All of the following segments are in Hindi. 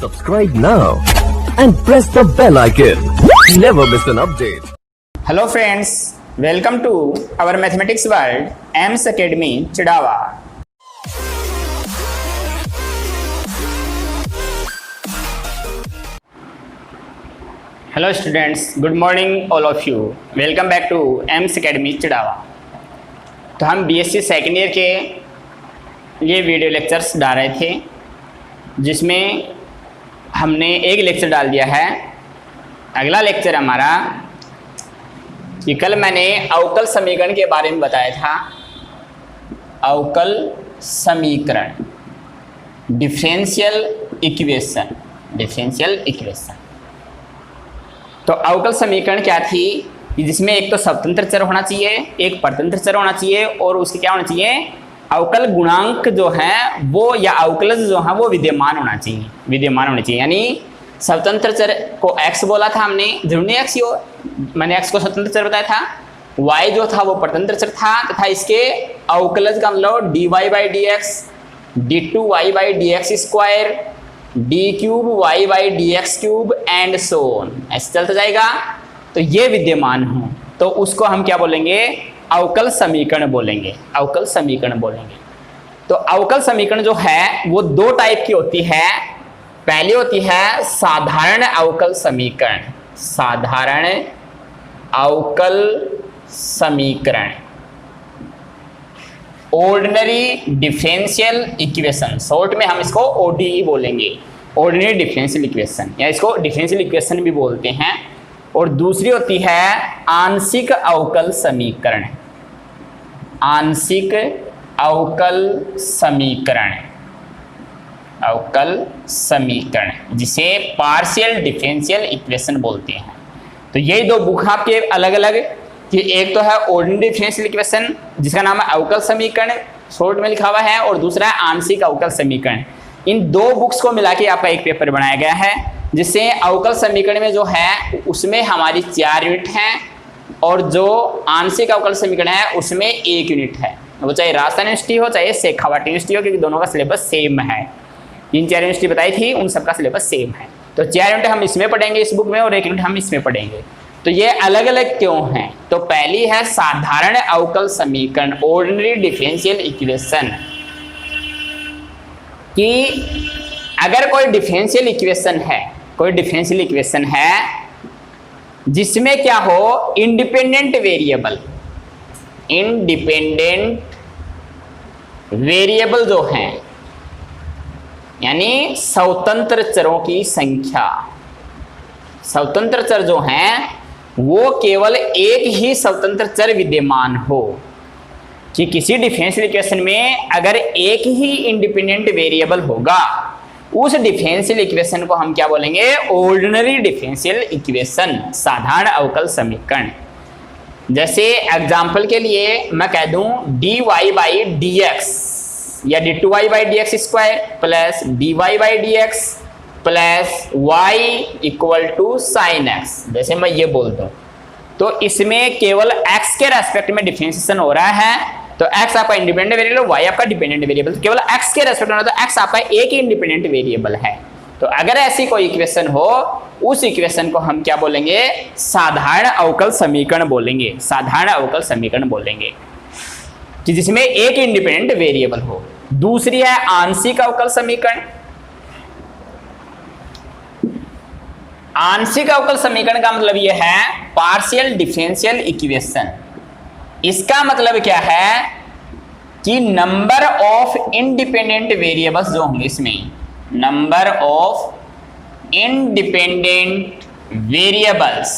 Subscribe now and press the bell icon. Never miss an update. Hello friends, welcome to our mathematics world, AIMS Academy, Chidawa. Hello students, good morning all of you. Welcome back to AIMS Academy, Chidawa. तो हम BSc सेकेंड ईयर के लिए वीडियो लेक्चर्स डाल रहे थे, जिसमें हमने एक लेक्चर डाल दिया है। अगला लेक्चर हमारा कि कल मैंने अवकल समीकरण के बारे में बताया था। अवकल समीकरण, डिफरेंशियल इक्वेशन, तो अवकल समीकरण क्या थी कि जिसमें एक तो स्वतंत्र चर होना चाहिए, एक परतंत्र चर होना चाहिए और उसके क्या होना चाहिए, अवकल गुणांक जो है वो या अवकलज जो है वो विद्यमान होना चाहिए। यानी स्वतंत्र चर को x बोला था हमने, जरूर नहीं x ही हो, मैंने x को स्वतंत्र चर बताया था। y जो था वो परतंत्र चर था तथा इसके अवकलज का मतलब dy by d x, d2y by d x square, d cube y by d x cube and so on, ऐसे चलता जाएगा। तो ये विद्यमान हो तो उसको हम क्या बोलेंगे, अवकल समीकरण बोलेंगे। तो अवकल समीकरण जो है वो दो टाइप की होती है। पहली होती है साधारण अवकल समीकरण, ऑर्डिनरी डिफरेंशियल इक्वेशन, शॉर्ट में हम इसको ODE बोलेंगे, ऑर्डिनरी डिफरेंशियल इक्वेशन, या इसको डिफरेंशियल इक्वेशन भी बोलते हैं। और दूसरी होती है आंशिक अवकल समीकरण, जिसे पार्शियल डिफरेंशियल इक्वेशन बोलते हैं। तो यही दो बुक आपके अलग अलग, कि एक तो है ऑर्डिनरी डिफरेंशियल इक्वेशन जिसका नाम है अवकल समीकरण, शॉर्ट में लिखा हुआ है, और दूसरा है आंशिक अवकल समीकरण। इन दो बुक्स को मिला के आपका एक पेपर बनाया गया है, जिससे अवकल समीकरण में जो है उसमें हमारी 4 यूनिट हैं और जो आंशिक अवकल समीकरण है उसमें 1 यूनिट है। वो चाहे राजस्थान यूनिवर्सिटी हो चाहे शेखावाटी यूनिवर्सिटी हो, क्योंकि दोनों का सिलेबस सेम है। इन 4 यूनिवर्सिटी बताई थी, उन सबका सिलेबस सेम है। तो 4 यूनिट हम इसमें पढ़ेंगे इस बुक में, और 1 यूनिट हम इसमें पढ़ेंगे। तो ये अलग अलग क्यों हैं? तो पहली है साधारण अवकल समीकरण, ऑर्डिनरी डिफरेंशियल इक्वेशन, कि अगर कोई डिफरेंशियल इक्वेशन है जिसमें क्या हो, इंडिपेंडेंट वेरिएबल जो हैं, यानी स्वतंत्र चरों की संख्या, स्वतंत्र चर जो हैं वो केवल एक ही स्वतंत्र चर विद्यमान हो, कि किसी डिफरेंशियल इक्वेशन में अगर एक ही इंडिपेंडेंट वेरिएबल होगा, उस डिफरेंशियल इक्वेशन को हम क्या बोलेंगे, ऑर्डिनरी डिफरेंशियल इक्वेशन, साधारण अवकल समीकरण। जैसे एग्जांपल के लिए मैं कह दूं dy बाई डी एक्स या d2y by d x square plus dy by d x plus y equal to sine x, जैसे मैं ये बोल दूं, तो इसमें केवल x के रेस्पेक्ट में डिफरेंशिएशन हो रहा है। तो x आपका इंडिपेंडेंट वेरिएबल, y आपका डिपेंडेंट वेरिएबल, तो केवल x के रेस्पेक्ट में, तो x आपका एक ही इंडिपेंडेंट वेरिएबल है। तो अगर ऐसी कोई इक्वेशन हो, उस इक्वेशन को हम क्या बोलेंगे, साधारण अवकल समीकरण बोलेंगे, कि जिसमें एक इंडिपेंडेंट वेरिएबल हो। दूसरी है आंशिक अवकल समीकरण। आंशिक अवकल समीकरण का मतलब यह है पार्शियल डिफरेंशियल इक्वेशन। इसका मतलब क्या है कि नंबर ऑफ इंडिपेंडेंट वेरिएबल्स जो होंगे, इसमें नंबर ऑफ इंडिपेंडेंट वेरिएबल्स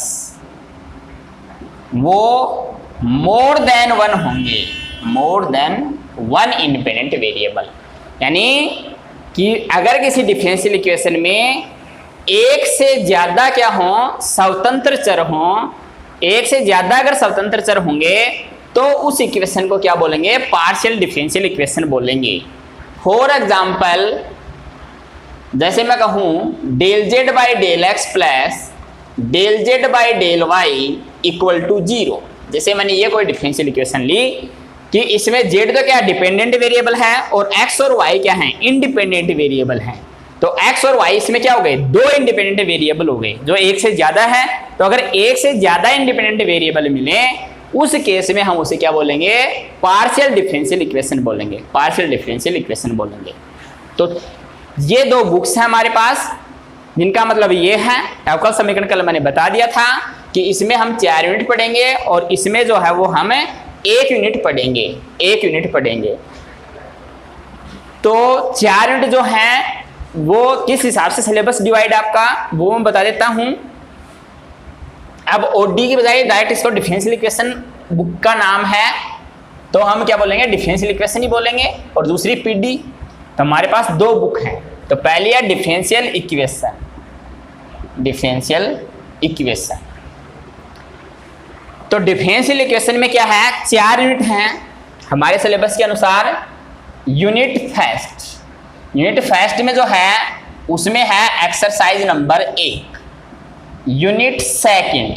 वो मोर देन 1 होंगे, मोर देन 1 इंडिपेंडेंट वेरिएबल। यानी कि अगर किसी डिफरेंशियल इक्वेशन में एक से ज्यादा क्या हो, स्वतंत्र चर हो, एक से ज्यादा अगर स्वतंत्र चर होंगे तो उस इक्वेशन को क्या बोलेंगे, पार्शियल डिफरेंशियल इक्वेशन बोलेंगे। फॉर एग्जांपल, जैसे मैं कहूं del z by del x plus del z by del y equal to 0। जैसे मैंने ये कोई डिफरेंशियल इक्वेशन ली कि इसमें z तो क्या डिपेंडेंट वेरिएबल है और x और y क्या है इंडिपेंडेंट वेरिएबल है। तो x और y इसमें क्या हो गए, दो इंडिपेंडेंट वेरिएबल हो गए जो एक से ज्यादा है। तो अगर एक से ज्यादा इंडिपेंडेंट वेरिएबल मिले उस केस में हम उसे क्या बोलेंगे, पार्शियल डिफरेंशियल इक्वेशन बोलेंगे, पार्शियल डिफरेंशियल इक्वेशन बोलेंगे। तो ये दो बुक्स हैं हमारे पास जिनका मतलब ये है, अवकल समीकरण कल मैंने बता दिया था कि इसमें हम 4 यूनिट पढ़ेंगे और इसमें जो है वो हम 1 यूनिट पढ़ेंगे, 1 यूनिट पढ़ेंगे। तो 4 यूनिट जो हैं वो किस हिसाब से सिलेबस डिवाइड आपका वो मैं बता देता हूं। अब ओडी की बजाय डायरेक्ट इसको डिफरेंशियल इक्वेशन बुक का नाम है तो हम क्या बोलेंगे, डिफरेंशियल इक्वेशन ही बोलेंगे, और दूसरी पीडी। तो हमारे पास 2 बुक हैं। तो पहली है डिफरेंशियल इक्वेशन, डिफरेंशियल इक्वेशन। तो डिफरेंशियल इक्वेशन में क्या है, 4 यूनिट हैं हमारे सिलेबस के अनुसार। यूनिट फर्स्ट, यूनिट फर्स्ट में जो है उसमें है exercise number 1। Unit second,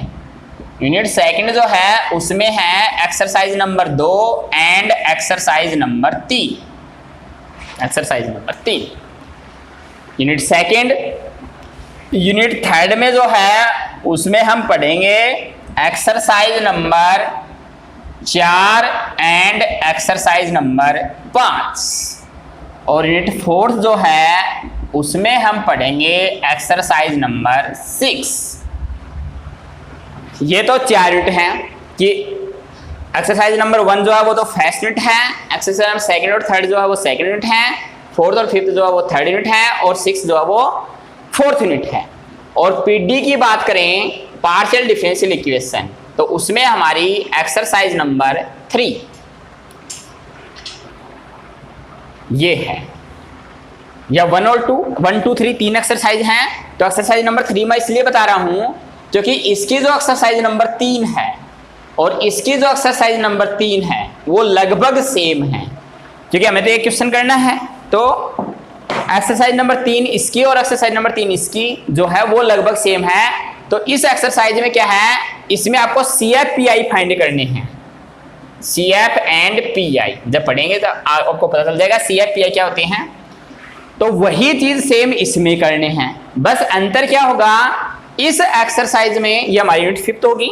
unit second जो है उसमें है exercise number 2 and exercise number 3, exercise number 3 unit second. Unit third में जो है उसमें हम पढ़ेंगे exercise number 4 and exercise number 5, और यूनिट फोर्थ जो है उसमें हम पढ़ेंगे एक्सरसाइज नंबर 6। ये तो 4 यूनिट हैं कि एक्सरसाइज नंबर 1 जो है वो तो फर्स्ट यूनिट है, एक्सरसाइज नंबर सेकंड और थर्ड जो है वो सेकंड यूनिट है, फोर्थ और फिफ्थ जो है वो थर्ड यूनिट है, और 6 जो है वो फोर्थ यूनिट है। और पीडी की बात करें, पार्शियल डिफरेंशियल इक्वेशन, तो उसमें हमारी एक्सरसाइज नंबर 3 ये है, या 1 और 2, 1 2 3 3 एक्सरसाइज हैं। तो एक्सरसाइज नंबर 3 मैं इसलिए बता रहा हूं क्योंकि इसकी जो एक्सरसाइज नंबर 3 है और इसकी जो एक्सरसाइज नंबर 3 है वो लगभग सेम है, क्योंकि हमें तो एक क्वेश्चन करना है। तो एक्सरसाइज नंबर 3 इसकी और एक्सरसाइज नंबर 3 इसकी जो है वो लगभग सेम है। तो इस एक्सरसाइज में क्या है, इसमें आपको CF PI फाइंड करने हैं, CF एंड PI जब पढ़ेंगे तो आपको पता चल जाएगा CF PI क्या होते हैं। तो वही चीज सेम इसमें करने हैं, बस अंतर क्या होगा, इस एक्सरसाइज में ये हमारी यूनिट 5th होगी,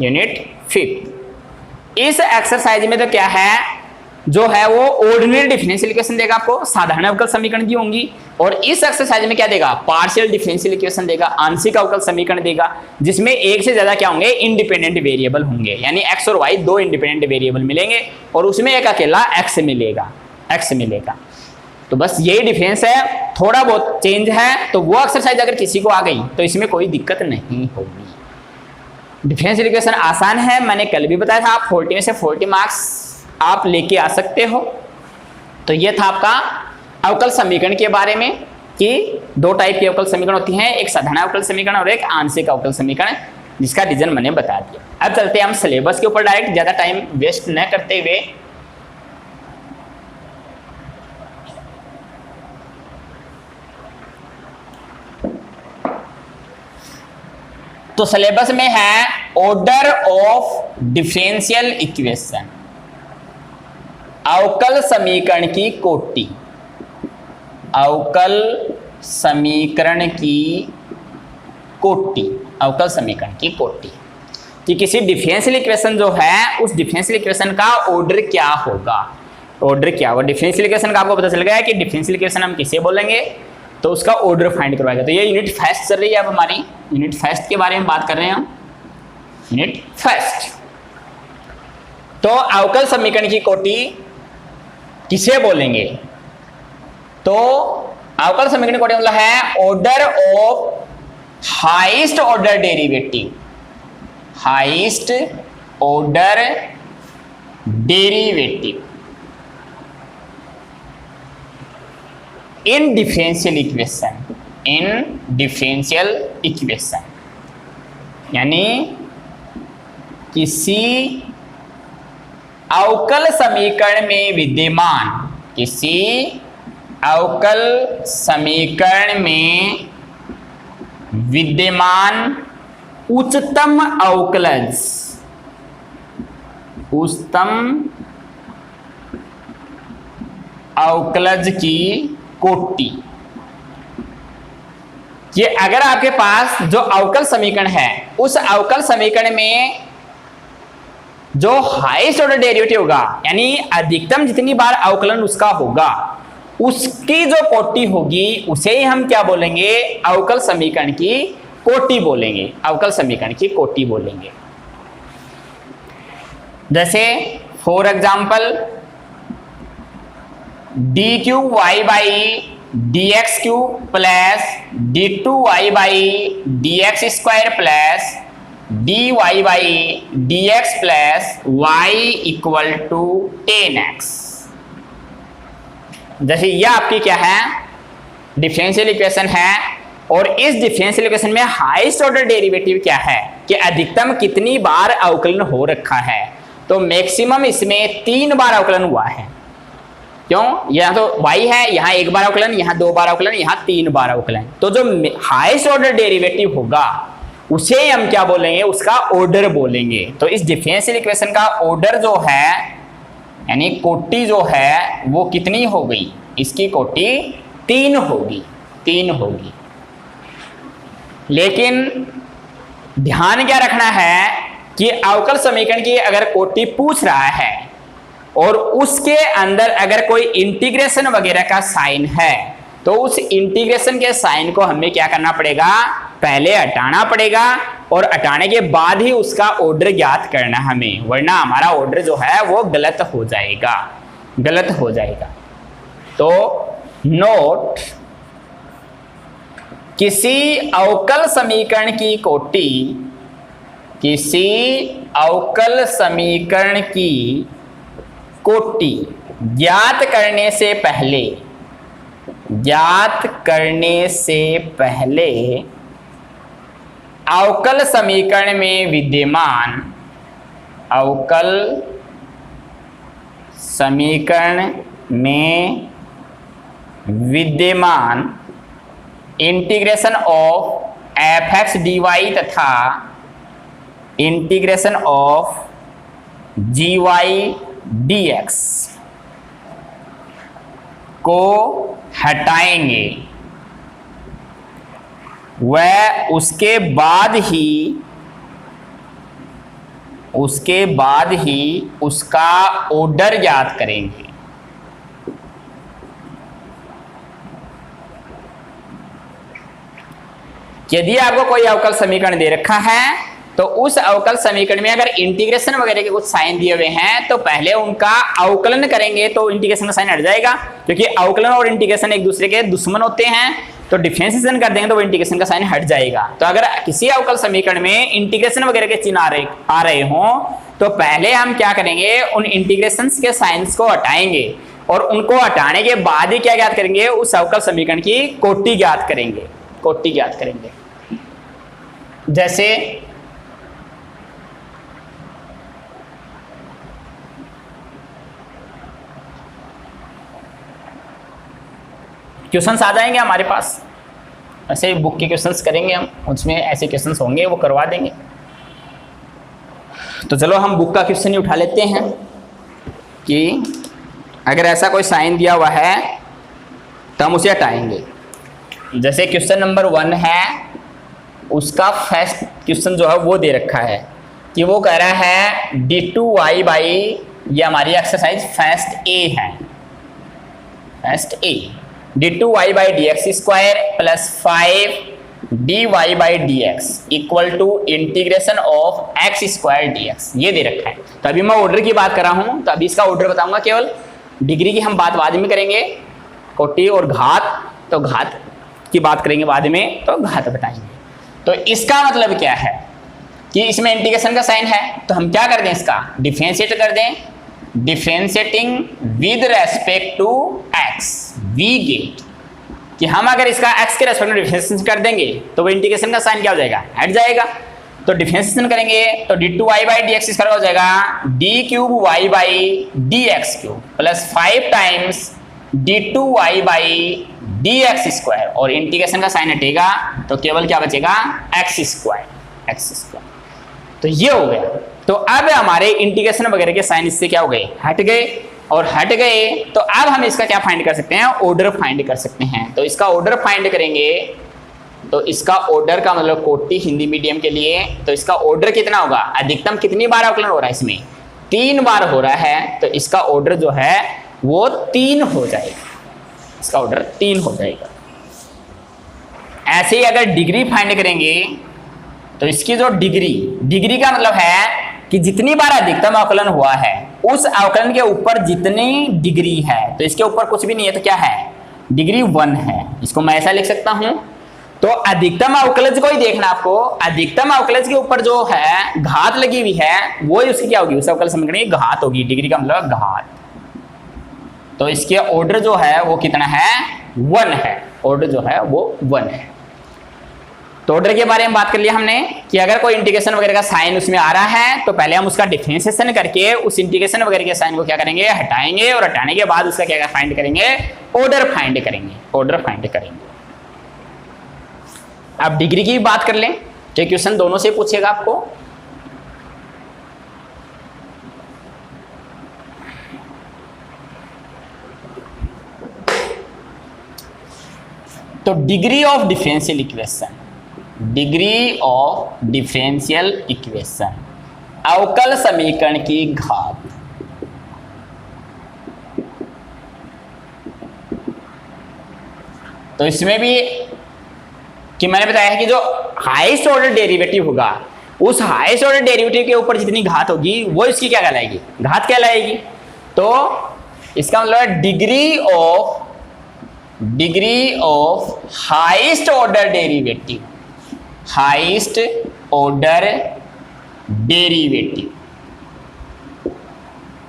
यूनिट 5th। इस एक्सरसाइज में तो क्या है जो है वो ऑर्डिनरी डिफरेंशियल इक्वेशन देगा, आपको साधारण अवकल समीकरण दी होंगी, और इस एक्सरसाइज में क्या देगा, पार्शियल डिफरेंशियल इक्वेशन देगा, आंशिक अवकल समीकरण देगा, जिसमें एक से ज्यादा क्या होंगे, इंडिपेंडेंट वेरिएबल होंगे, यानी x और y 2 इंडिपेंडेंट वेरिएबल मिलेंगे और उसमें एक अकेला x मिलेगा, x मिलेगा। तो बस यही डिफरेंस है, थोड़ा बहुत चेंज है। तो वो एक्सरसाइज अगर किसी को आ गई तो इसमें कोई दिक्कत नहीं होगी। डिफरेंशियल इक्वेशन आसान है, मैंने कल भी बताया था, आप 40 में से 40 मार्क्स आप लेके आ सकते हो। तो ये था आपका अवकल समीकरण के बारे में कि 2 टाइप की अवकल समीकरण होती हैं, एक साधारण अवकल समीकरण और एक आंशिक अवकल समीकरण, जिसका रीजन मैंने बता दिया। अब चलते हैं हम सिलेबस के ऊपर डायरेक्ट, ज्यादा टाइम वेस्ट न करते हुए। तो सिलेबस में है ऑर्डर ऑफ डिफरेंशियल इक्वेशन, अवकल समीकरण की कोटि, अवकल समीकरण की कोटि, अवकल समीकरण की कोटि, कि किसी डिफरेंशियल इक्वेशन जो है उस डिफरेंशियल इक्वेशन का ऑर्डर क्या होगा, ऑर्डर क्या होगा। डिफरेंशियल इक्वेशन का आपको पता चल गया कि डिफरेंशियल इक्वेशन हम किसे बोलेंगे, तो उसका ऑर्डर फाइंड करवाएगा। तो ये यूनिट फर्स्ट चल रही है, अब हमारी यूनिट फर्स्ट के बारे में बात कर रहे हैं हम, यूनिट फर्स्ट। तो अवकल समीकरण की कोटि किसे बोलेंगे, तो अवकल समीकरण की कोटि मतलब है order of highest order derivative, highest order derivative in differential equation, in differential equation, यानी किसी अवकल समीकरण में विद्यमान, किसी अवकल समीकरण में विद्यमान उच्चतम अवकलज, उच्चतम अवकलज की कोटि, कि अगर आपके पास जो अवकल समीकरण है उस अवकल समीकरण में जो हाईएस्ट ऑर्डर डेरिवेटिव होगा, यानी अधिकतम जितनी बार अवकलन उसका होगा, उसकी जो कोटि होगी उसे ही हम क्या बोलेंगे, अवकल समीकरण की कोटि बोलेंगे, अवकल समीकरण की कोटि बोलेंगे। जैसे for example d cube y by d x cube plus d two y by d x square plus d y by d x plus y equal to 10x। जैसे यह आपकी क्या है, डिफरेंशियल इक्वेशन है, और इस डिफरेंशियल इक्वेशन में हाईएस्ट ऑर्डर डेरिवेटिव क्या है कि अधिकतम कितनी बार अवकलन हो रखा है, तो मैक्सिमम इसमें 3 बार अवकलन हुआ है। क्यों, यहाँ तो y है, यहाँ 1 बार अवकलन, यहाँ 2 बार अवकलन, यहाँ 3 बार अवकलन। तो जो हाईएस्ट ऑर्डर डेरिवेटिव होगा उसे हम क्या बोलेंगे, उसका ऑर्डर बोलेंगे। तो इस डिफरेंशियल इक्वेशन का ऑर्डर जो है, यानी कोटि जो है वो कितनी हो गई, इसकी कोटि 3 होगी, 3 होगी। लेकिन ध्यान क्या रखना है कि अवकल समीकरण की अगर कोटि पूछ रहा है और उसके अंदर अगर कोई इंटीग्रेशन वगैरह का साइन है, तो उस इंटीग्रेशन के साइन को हमें क्या करना पड़ेगा, पहले हटाना पड़ेगा, और हटाने के बाद ही उसका ऑर्डर ज्ञात करना हमें, वरना हमारा ऑर्डर जो है वो गलत हो जाएगा, गलत हो जाएगा। तो नोट, किसी अवकल समीकरण की कोटि, किसी अवकल समीकरण की कोटि ज्ञात करने से पहले, ज्ञात करने से पहले अवकल समीकरण में विद्यमान, अवकल समीकरण में विद्यमान integration of F X D Y तथा integration of G Y D X को हटाएंगे, वह उसके बाद ही उसका ऑर्डर ज्ञात करेंगे। यदि आपको कोई अवकल समीकरण दे रखा है तो उस अवकल समीकरण में अगर इंटीग्रेशन वगैरह के कुछ साइन दिए हुए हैं तो पहले उनका अवकलन करेंगे तो इंटीग्रेशन का साइन हट जाएगा, क्योंकि अवकलन और इंटीग्रेशन एक दूसरे के दुश्मन होते हैं। तो डिफरेंशिएशन कर देंगे तो वो इंटीग्रेशन का साइन हट जाएगा। तो अगर किसी अवकल समीकरण में इंटीग्रेशन वगैरह के चिन्ह आ रहे हों तो पहले हम क्या करेंगे, उन इंटीग्रेशन के साइंस को हटाएंगे, और उनको हटाने के बाद ही क्या ज्ञात करेंगे, उस अवकल समीकरण की कोटि ज्ञात करेंगे, कोटि ज्ञात करेंगे। जैसे क्वेश्चंस आ जाएंगे हमारे पास, ऐसे बुक के क्वेश्चंस करेंगे हम, उसमें ऐसे क्वेश्चंस होंगे वो करवा देंगे। तो चलो हम बुक का क्वेश्चन ही उठा लेते हैं कि अगर ऐसा कोई साइन दिया हुआ है तो हम उसे हटाएंगे। जैसे क्वेश्चन नंबर 1 है, उसका फर्स्ट क्वेश्चन जो है वो दे रखा है कि वो कह रहा है d2y बाई, ये हमारी एक्सरसाइज फर्स्ट ए है, first A, d2y by d x square plus 5 dy by d x equal to integration of x square d x, ये दे रखा है। तो अभी मैं ऑर्डर की बात कर रहा हूँ, तो अभी इसका ऑर्डर बताऊंगा, केवल डिग्री की हम बात बाद में करेंगे, कोटि और घात, तो घात की बात करेंगे बाद में, तो घात बताएंगे। तो इसका मतलब क्या है कि इसमें इंटीग्रेशन का साइन है, तो हम क्या कर दें, इसका डिफरेंशिएट कर दें, differentiating with respect to x, we get कि हम अगर इसका x के रेस्पेक्ट में डिफरेंशिएशन कर देंगे तो वो इंटीग्रेशन का साइन क्या हो जाएगा, हट जाएगा। तो डिफरेंशिएशन करेंगे तो d2y by d x square हो जाएगा d cube y by d x cube plus 5 times d2y by d x square, और इंटीग्रेशन का साइन हटेगा तो केवल क्या बचेगा, एक्स स्क्वायर, एक्स स्क्वायर। तो ये हो गया। तो अब हमारे इंटीग्रेशन वगैरह के साइन इससे क्या हो गए, हट गए, और हट गए तो अब हम इसका क्या फाइंड कर सकते हैं, ऑर्डर फाइंड कर सकते हैं। तो इसका ऑर्डर फाइंड करेंगे तो इसका ऑर्डर का मतलब कोटि हिंदी मीडियम के लिए, तो इसका ऑर्डर कितना होगा, अधिकतम कितनी बार अवकलन हो रहा है, इसमें 3 बार हो रहा है, तो इसका ऑर्डर जो है वो 3 हो जाएगा, इसका ऑर्डर 3 हो जाएगा। ऐसे ही अगर डिग्री फाइंड करेंगे तो इसकी जो डिग्री का मतलब है कि जितनी बार अधिकतम अवकलन हुआ है उस अवकलन के ऊपर जितनी डिग्री है, तो इसके ऊपर कुछ भी नहीं है तो क्या है, डिग्री 1 है। इसको मैं ऐसा लिख सकता हूं, तो अधिकतम अवकलज को ही देखना आपको, अधिकतम अवकलज के ऊपर जो है घात लगी हुई है वो ही उसकी क्या होगी, उस अवकल समीकरण की घात होगी, डिग्री का मतलब घात। तो इसके ऑर्डर जो है वो कितना है, 1 है, ऑर्डर जो है वो 1 है। तो ऑर्डर के बारे में बात कर लिया हमने कि अगर कोई इंटीग्रेशन वगैरह का साइन उसमें आ रहा है तो पहले हम उसका डिफरेंशिएशन करके उस इंटीग्रेशन वगैरह के साइन को क्या करेंगे, हटाएंगे, और हटाने के बाद उसका क्या फाइंड करेंगे, ऑर्डर फाइंड करेंगे, ऑर्डर फाइंड करेंगे। अब डिग्री की बात कर लें, तो क्वेश्चन दोनों से पूछेगा आपको। तो degree of differential equation, degree of differential equation, अवकल समीकरण की घात। तो इसमें भी कि मैंने बताया है कि जो हाईएस्ट ऑर्डर डेरिवेटिव होगा उस हाईएस्ट ऑर्डर डेरिवेटिव के ऊपर जितनी घात होगी वो इसकी क्या कहलाएगी, घात कहलाएगी। तो इसका मतलब degree of highest order derivative, highest order derivative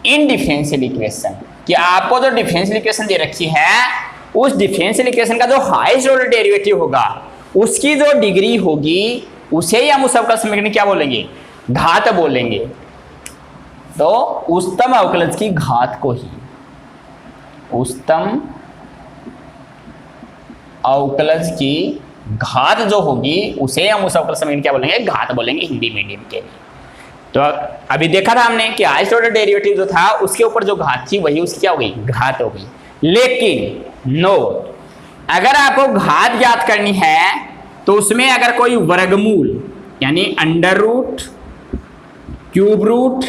in differential equation, कि आपको जो डिफरेंशियल इक्वेशन दे रखी है उस डिफरेंशियल इक्वेशन का जो हाईएस्ट ऑर्डर डेरिवेटिव होगा उसकी जो डिग्री होगी उसे ही हम उस अवकल समीकरण क्या बोलेंगे, घात बोलेंगे। तो उच्चतम अवकलज की घात को ही, उच्चतम अवकलज की घात जो होगी उसे हम उस अवकल समीकरण क्या बोलेंगे, घात बोलेंगे हिंदी मीडियम के लिए। तो अभी देखा था हमने कि हाईएस्ट ऑर्डर डेरिवेटिव जो था उसके ऊपर जो घात थी वही उसकी क्या हो गई, घात हो गई। लेकिन नोट, अगर आपको घात ज्ञात करनी है तो उसमें अगर कोई वर्गमूल यानी अंडर रूट, क्यूब रूट,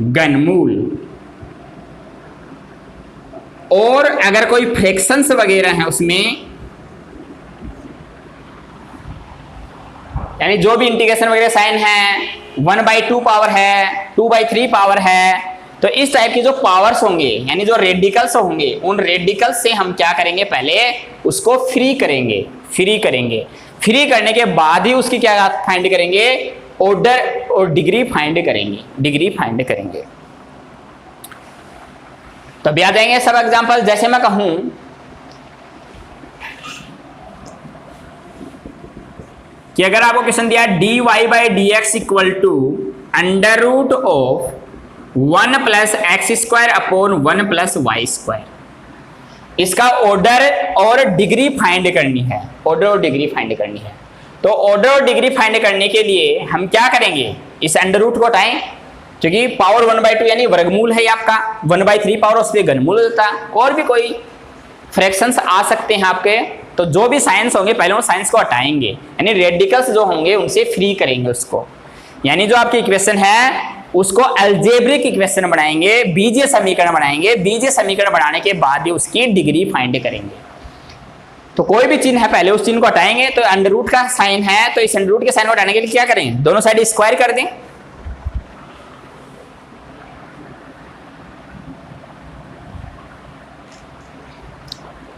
घनमूल और अगर कोई फ्रैक्शंस वगैरह हैं उसमें, यानी जो भी इंटीग्रेशन वगैरह साइन है, 1/2 पावर है, 2/3 पावर है, तो इस टाइप की जो पावर्स होंगे यानी जो रेडिकल्स होंगे उन रेडिकल्स से हम क्या करेंगे, पहले उसको फ्री करेंगे, फ्री करने के बाद ही उसकी क्या फाइंड करेंगे, ऑर्डर और डिग्री फाइंड करेंगे, तो अभी आ जाएंगे सब एग्जांपल। जैसे मैं कहूं कि अगर आपको क्वेश्चन दिया dy/dx equal to under root of 1 + x² upon 1 + y², इसका ऑर्डर और डिग्री फाइंड करनी है, ऑर्डर और डिग्री फाइंड करनी है। तो ऑर्डर और डिग्री फाइंड करने के लिए हम क्या करेंगे, इस अंडर रूट को हटाएं, क्योंकि पावर 1/2 यानी वर्गमूल है आपका, 1/3 पावर उस पर घनमूल होता है, और भी कोई फ्रैक्शंस आ सकते हैं आपके। तो जो भी साइंस होंगे पहले उन साइंस को हटाएंगे, यानी रेडिकल्स जो होंगे उनसे फ्री करेंगे उसको, यानी जो आपकी इक्वेशन है उसको अलजेब्रिक इक्वेशन बनाएंगे, बीजीय समीकरण बनाएंगे, बीजीय समीकरण बनाने के बाद ही उसकी डिग्री फाइंड करेंगे। तो कोई भी चिन्ह है पहले उस चिन्ह को हटाएंगे, तो अंडर रूट का साइन है तो इस अंडर रूट के साइन को हटाने के लिए क्या करें, दोनों साइड स्क्वायर कर दें।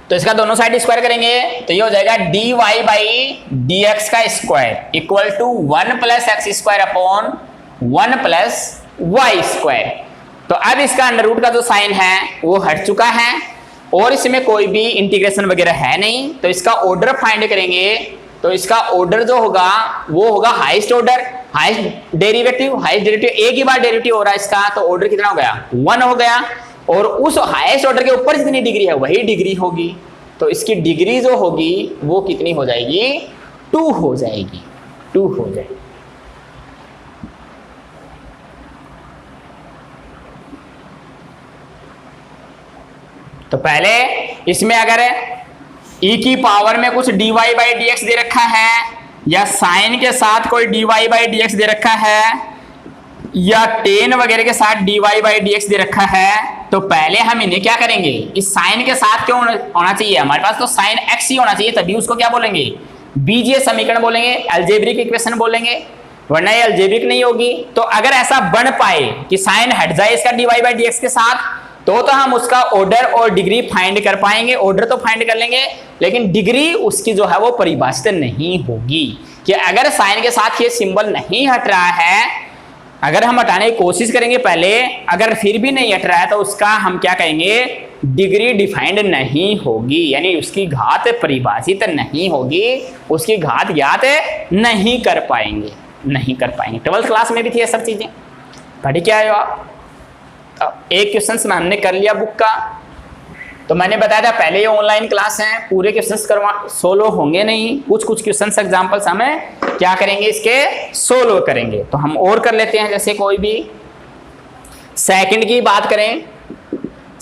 तो इसका दोनों साइड स्क्वायर करेंगे तो ये हो जाएगा dy/dx का square equal to 1 + x² upon 1 + y²। तो अब इसका अंडर रूट का जो साइन है वो हट चुका है और इसमें कोई भी इंटीग्रेशन वगैरह है नहीं, तो इसका ऑर्डर फाइंड करेंगे। तो इसका ऑर्डर जो होगा वो होगा हाईएस्ट ऑर्डर, हाईएस्ट डेरिवेटिव एक ही बार डेरिवेटिव हो रहा है इसका, तो ऑर्डर कितना हो गया, 1 हो गया, और उस हाईएस्ट ऑर्डर के ऊपर जितनी डिग्री है वही डिग्री होगी। तो इसकी डिग्री जो होगी वो कितनी हो जाएगी, 2 हो जाएगी। तो पहले इसमें अगर ई की पावर में कुछ dy बाई डी एक्स दे रखा है, या साइन के साथ कोई dy बाई डी एक्स दे रखा है, या टेन वगैरह के साथ dy बाई डी एक्स दे रखा है, तो पहले हम इन्हें क्या करेंगे, इस साइन के साथ क्यों होना चाहिए, हमारे पास तो साइन x ही होना चाहिए, तभी उसको क्या बोलेंगे, बीजीय समीकरण बोलेंगे, अलजेब्रिक इक्वेशन बोलेंगे, वरना ये अलजेब्रिक नहीं होगी। तो अगर ऐसा बन पाए कि साइन हट जाए इसका dy बाई डी एक्स के साथ, तो हम उसका ऑर्डर और डिग्री फाइंड कर पाएंगे। ऑर्डर तो फाइंड कर लेंगे, लेकिन डिग्री उसकी जो है वो परिभाषित नहीं होगी, कि अगर साइन के साथ ये सिंबल नहीं हट रहा है, अगर हम हटाने की कोशिश करेंगे पहले, अगर फिर भी नहीं हट रहा है, तो उसका हम क्या कहेंगे, डिग्री डिफाइंड नहीं होगी, यानी उसकी घात परिभाषित नहीं होगी, उसकी घात ज्ञात नहीं कर पाएंगे, नहीं कर पाएंगे। 12th क्लास में भी थी ये सब चीजें, पढ़ी क्या है आप। एक क्वेश्चन में हमने कर लिया बुक का, तो मैंने बताया था पहले ये ऑनलाइन क्लास है, पूरे क्वेश्चंस करवा सोलो होंगे नहीं, कुछ कुछ क्वेश्चंस एग्जांपल्स हमें क्या करेंगे, इसके सोलो करेंगे। तो हम और कर लेते हैं, जैसे कोई भी सेकंड की बात करें,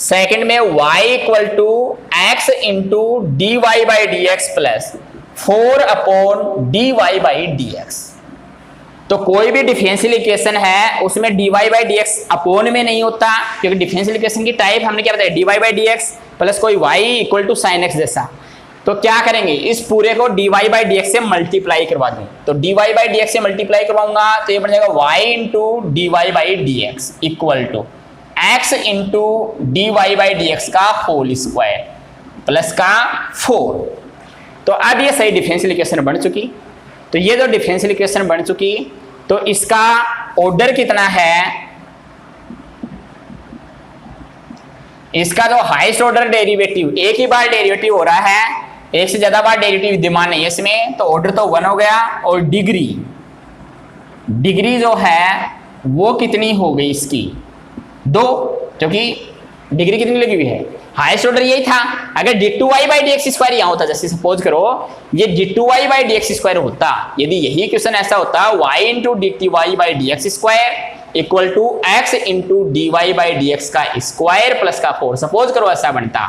सेकंड में y equal to x into d y by d x plus 4 upon d y by d x. तो कोई भी डिफरेंशियल इक्वेशन है उसमें dy by d x upon में नहीं होता, क्योंकि डिफरेंशियल इक्वेशन की टाइप हमने क्या बताया, dy by d x plus कोई y equal to sine x जैसा। तो क्या करेंगे, इस पूरे को dy बाई डी एक्स से मल्टीप्लाई करवा दें, तो dy बाई डी एक्स से मल्टीप्लाई करवाऊंगा तो ये बन जाएगा y into d y by d x equal to x into d y by d x का होल स्क्वायर प्लस का 4। तो अब ये सही डिफरेंशियल इक्वेशन बन चुकी। तो ये जो डिफरेंशियल इक्वेशन बन चुकी, तो इसका ऑर्डर कितना है, इसका जो हाईएस्ट ऑर्डर डेरिवेटिव, एक ही बार डेरिवेटिव हो रहा है, एक से ज्यादा बार डेरिवेटिव विद्यमान नहीं है इसमें, तो ऑर्डर तो 1 हो गया। और डिग्री जो है वो कितनी हो गई इसकी, 2, क्योंकि डिग्री कितनी लगी हुई है, हाईएस्ट ऑर्डर यही था। अगर d2y by d x square यहाँ होता, जैसे सपोज करो ये d2y by d x square होता, यदि यही क्वेश्चन ऐसा होता y into dy by d x square equal to x into dy by d x का स्क्वायर प्लस का 4, सपोज करो ऐसा बनता,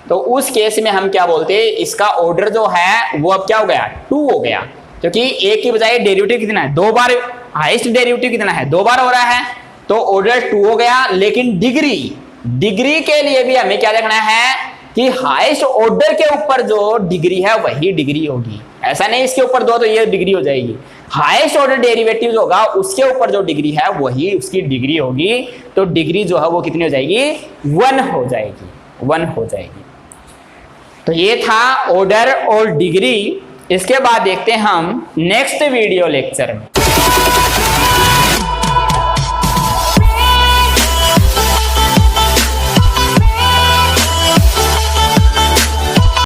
तो उस केस में हम क्या बोलते, इसका ऑर्डर जो है वो अब क्या हो गया, 2 हो गया, क्योंकि एक की बजाय डेरिवेटिव कितना है, 2 बार, हाईएस्ट डेरिवेटिव कितना है, 2 बार हो रहा है, तो ऑर्डर 2 हो गया। लेकिन डिग्री के लिए भी हमें क्या देखना है कि हाईएस्ट ऑर्डर के ऊपर जो डिग्री है वही डिग्री होगी, ऐसा नहीं इसके ऊपर 2 तो ये डिग्री हो जाएगी, हाईएस्ट ऑर्डर डेरिवेटिव जो होगा उसके ऊपर जो डिग्री है वही उसकी डिग्री होगी। तो डिग्री जो है वो कितनी हो जाएगी, 1 हो जाएगी, 1 हो जाएगी। तो ये था ऑर्डर और डिग्री। इसके बाद देखते हैं हम नेक्स्ट वीडियो लेक्चर में।